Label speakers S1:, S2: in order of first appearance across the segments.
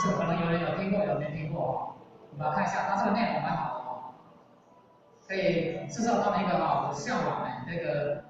S1: 这可能有人有听过，有人没听过哦。我们来看一下，它这个内容蛮好的哦，可以制造他们一个啊向往的那个。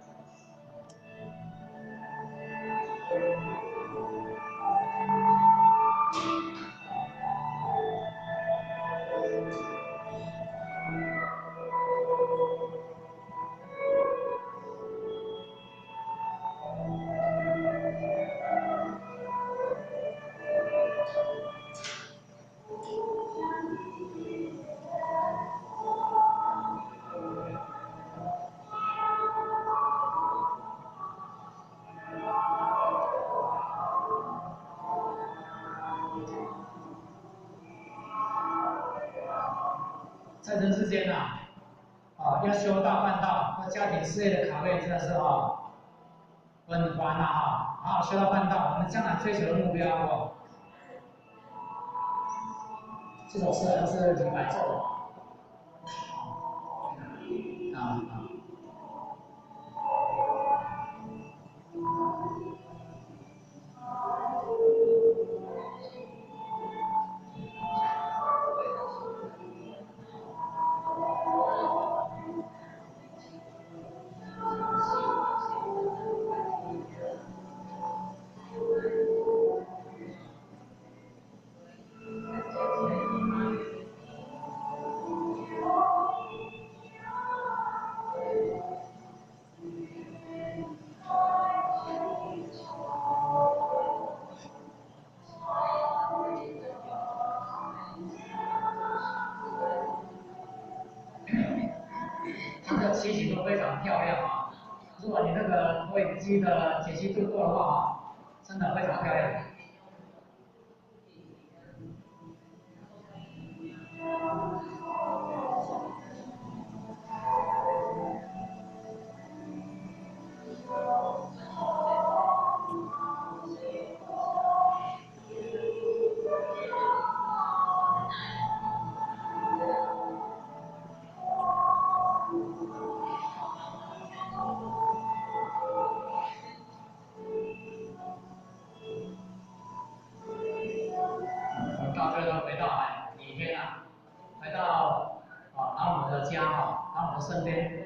S1: 在人世间啊，要修道办道，或家庭事业的考虑真的是很烦呐修道办道，我们将来追求的目标这首诗都是李白做的它的题型都非常漂亮啊！如果你那个投影机的解析度够的话真的非常漂亮。到最后回到李天啊，回到老母的家老母的身边。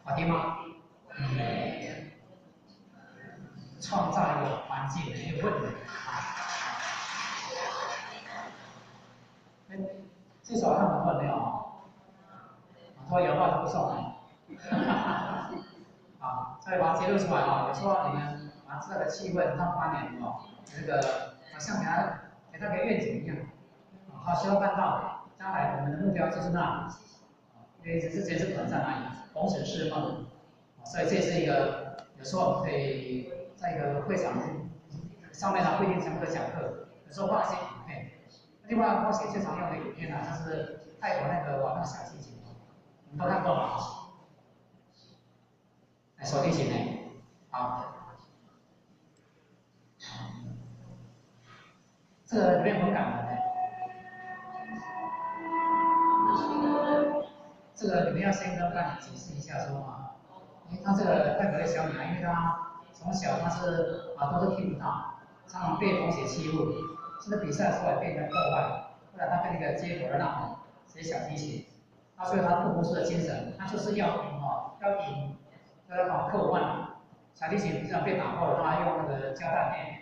S1: 好听吗？创造一个环境，一个问题这首很多人没有说有话就不送所以把它揭露出来有时候你们把这个气氛当观念这个好像给他个愿景一样好修道办道，将来我们的目标就是那里，因为之前是可能在哪里，红尘是梦，所以这是一个有时候我们可以在一个会场上面不一定全部都讲课，有时候放一些影片。另外，我写最常用的影片就是泰国那个那个小提琴，你们都看过吗？手提琴好，这个里面很感人这个你们要先跟班里解释一下说因为他这个泰国的小女孩，因为她从小她是都是听不到，常常被同学欺负，这个比赛出来被人破坏，后来她跟那个街头的那种学小提琴，所以她不服输的精神，她就是要赢要赢，要克服万难。小提琴这样被打破了，她用那个胶带面，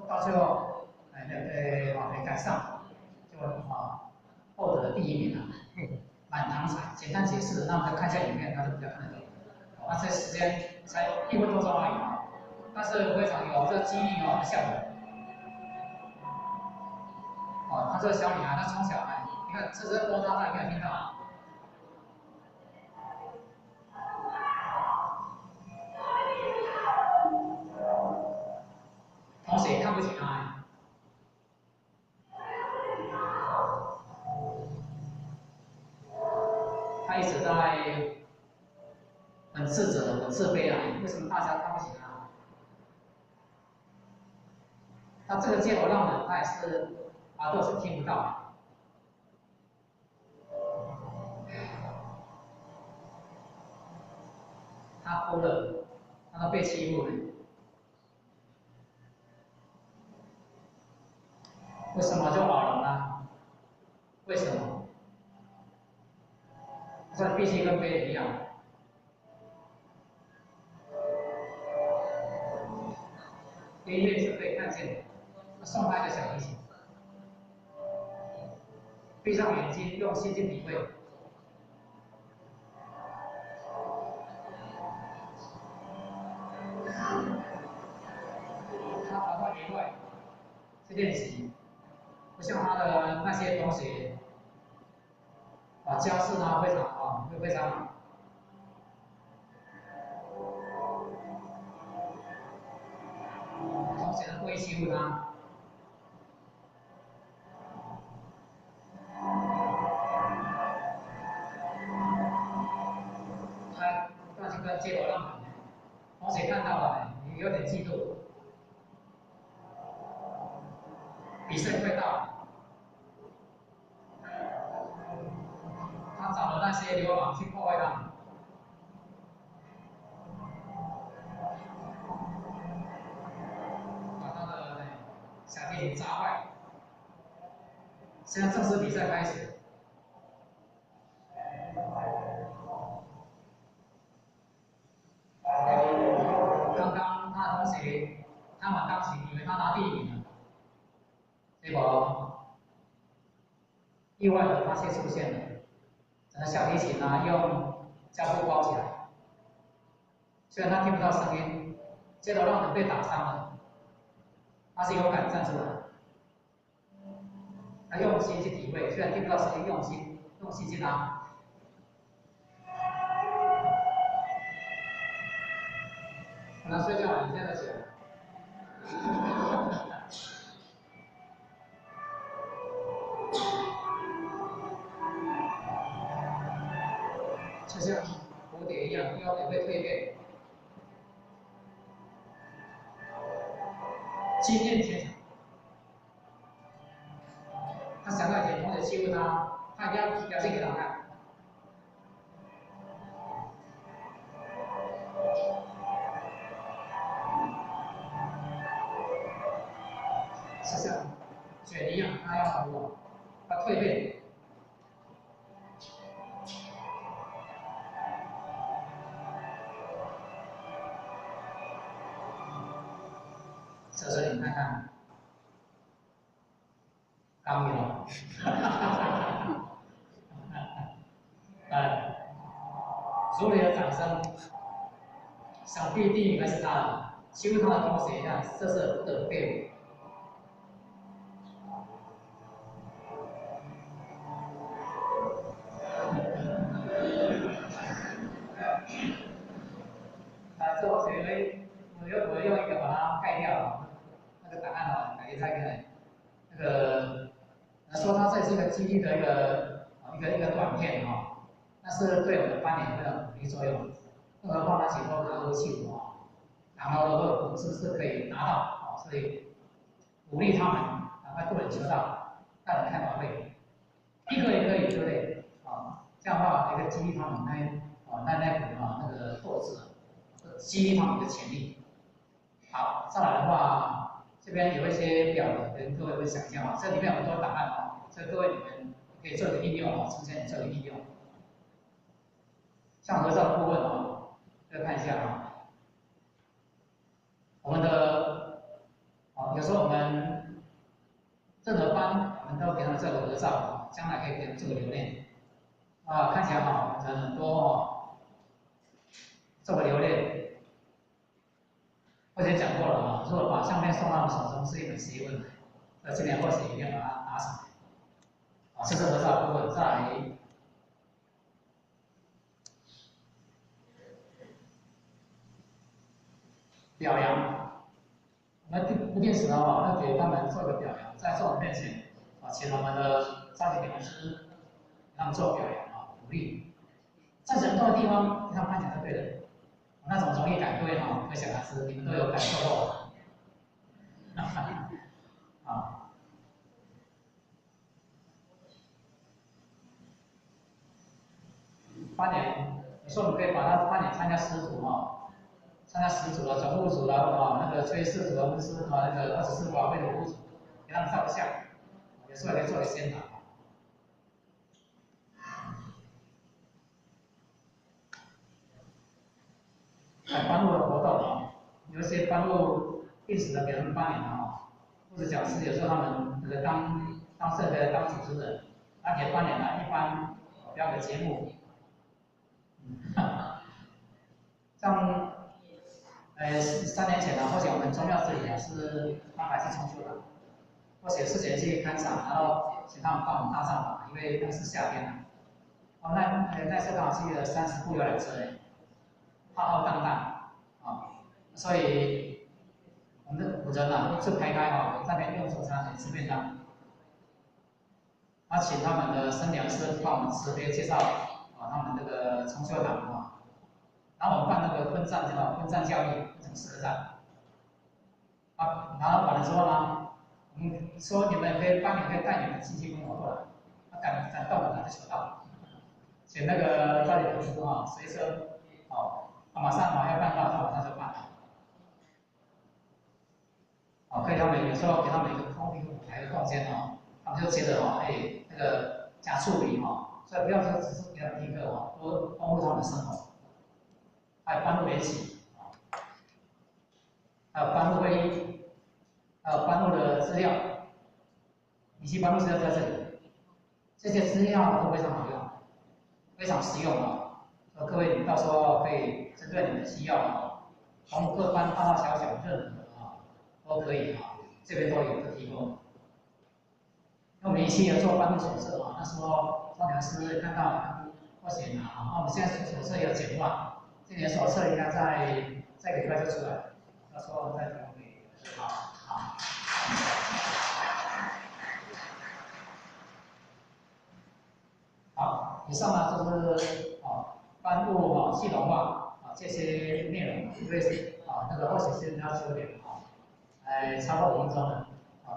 S1: 到最后没赶上，就获得了第一名满堂彩。简单解释，那我们看一下影片，他就比较看得懂。这时间才1分多钟而已但是非常有这激励的效果。她这个小女孩，她从小你看这是波大，有没有听到？同学看不起他，他一直在很自责、很自卑啊，为什么大家看不起他？他这个借口让人，他也是阿斗是听不到的。他哭了，他都被欺负了。为什么就好了呢？为什么？这必须跟别人一样。音乐是可以看见的，送他一个小提琴，闭上眼睛，用心去体会。他达到一块去练习，不像他的那些同学，家世呢非常好，又非常好。同学故意欺负他。他不断去跟借口让人，同学看到了，有点嫉妒。比赛快到了，他找了那些流氓去破坏他们，把他的小提琴砸坏。现在正式比赛开始。刚刚他的同学他们钢琴以为他拿第一名了，结果意外的发现出现了，整个小提琴呢用胶布包起来，虽然他听不到声音，结果让人被打伤了，他是勇敢站出来，他用心去体会，虽然听不到声音，用心去拿。可能睡觉了，你现在起来。就像蝴蝶一样，腰也会蜕变。经验天长，他想到以前同学欺负他，他一定要表现给他看。就像卷一样，他要我，他蜕变。所以你看看，刚有，所有的掌声，想必第一应该是他的，欺负他的同学一样，瑟瑟的被舞。这我学会，我用一个把它盖掉，那个答案哦，改一下看，那个说它这是一个激励的一个短片哈，那是对我们班里有鼓励作用，更何况他写作拿不清楚啊，然后如果是不是可以拿到啊，所以鼓励他们赶快多人求到，大人开晚会，一个也可以，对不对？啊，这样的话一个激励他们那个斗志。激励他们的潜力。好，再来的话，这边有一些表格跟各位分享一下啊，这里面有很多答案啊，所以各位你们可以做一个应用啊，呈现做一个应用。像合照的部分啊，大家看一下啊，我们的有时候我们任何班我们都给他们做个合照啊，将来可以给他们做个留念啊，看起来好，人很多哦，做个留念。我以前讲过了啊，如果把相片送到他们手中是一门学问，今年或许一定要把它拿上来。这是合照部分，再来表扬。那不定时的话，要给他们做一个表扬，在众人面前请我们的家庭领师给他们做表扬鼓励。在人多的地方，给他们颁奖就对了。那种荣誉感，各位可想而知，你们都有感受过。8年，你说你可以把他8年参加师组参加10组的总务组的那个炊事组的温师那个24法会的务组，给他们照个相，有时候也可以做个宣传。班务的活动有一些班务定时的给他们8年或者讲师有时候他们当社的当主持人，那给8年一般表演节目，像3年前或者我们宗庙这里是安排去冲修的，或者事前去看场，然后请他们帮我们搭帐篷，因为那是夏天那次刚好去了30部游览车浩浩荡荡所以我们的古人一字排开那边用手餐吃便当，请他们的生娘师帮我们慈悲介绍他们这个冲修堂然后我们办那个分站教育，分成10个站然后完了之后呢，我们说你们可以8年可以带你们亲戚朋友过来，敢到哪就求到，请那个家里人师随车马上要办到，他马上就办可以他们有时候给他们一个舞台的空间他们就觉得那个加处理所以不要说只是给他们听课多丰富他们的生活，还有班务联系还有班务会议，还有班务的资料，以及班务资料在这里，这些资料都非常好用，非常实用各位你到时候可以针对你们的需要从各班大大小小任何都可以这边都有的提供。那我们以前有做班务手册那时候庄良师看到不行我们现在手册有简化，今年手册应该在这个礼拜就出来了，到时候再提供给你。好，以上呢就是班务系统化这些内容，因为那个后期是要9点超过5分钟了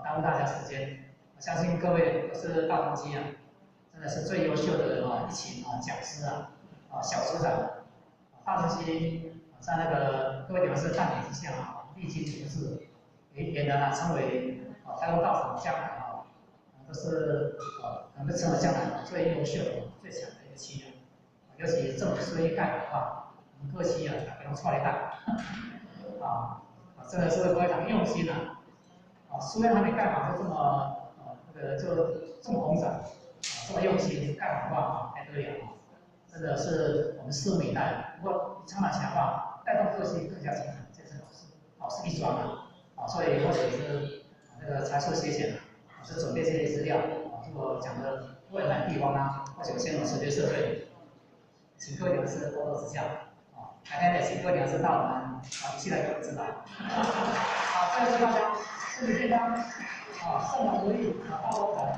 S1: 耽误大家时间。我相信各位都是大同期真的是最优秀的一群讲师小组长。大同期在那个各位讲师带领之下历经处事，也能成为台湾道场将来都是能够成为将来最优秀的、最强的一个企业。尤其政府事业盖的话，我们各企业不用错来干真的是非常用心书院还没盖好就这么就这么红展这么用心盖好的话还得了真的是我们拭目以待。不过长远强化，带动各系更加精彩，这是好事一桩所以或者是那个财术学姐是准备这些资料如果讲的未来地方或者先有直接设备，请各位讲师多多指教改天也请各位讲师到我们一起来给我们指导。最后祝大家身体健康，圣满如意，大家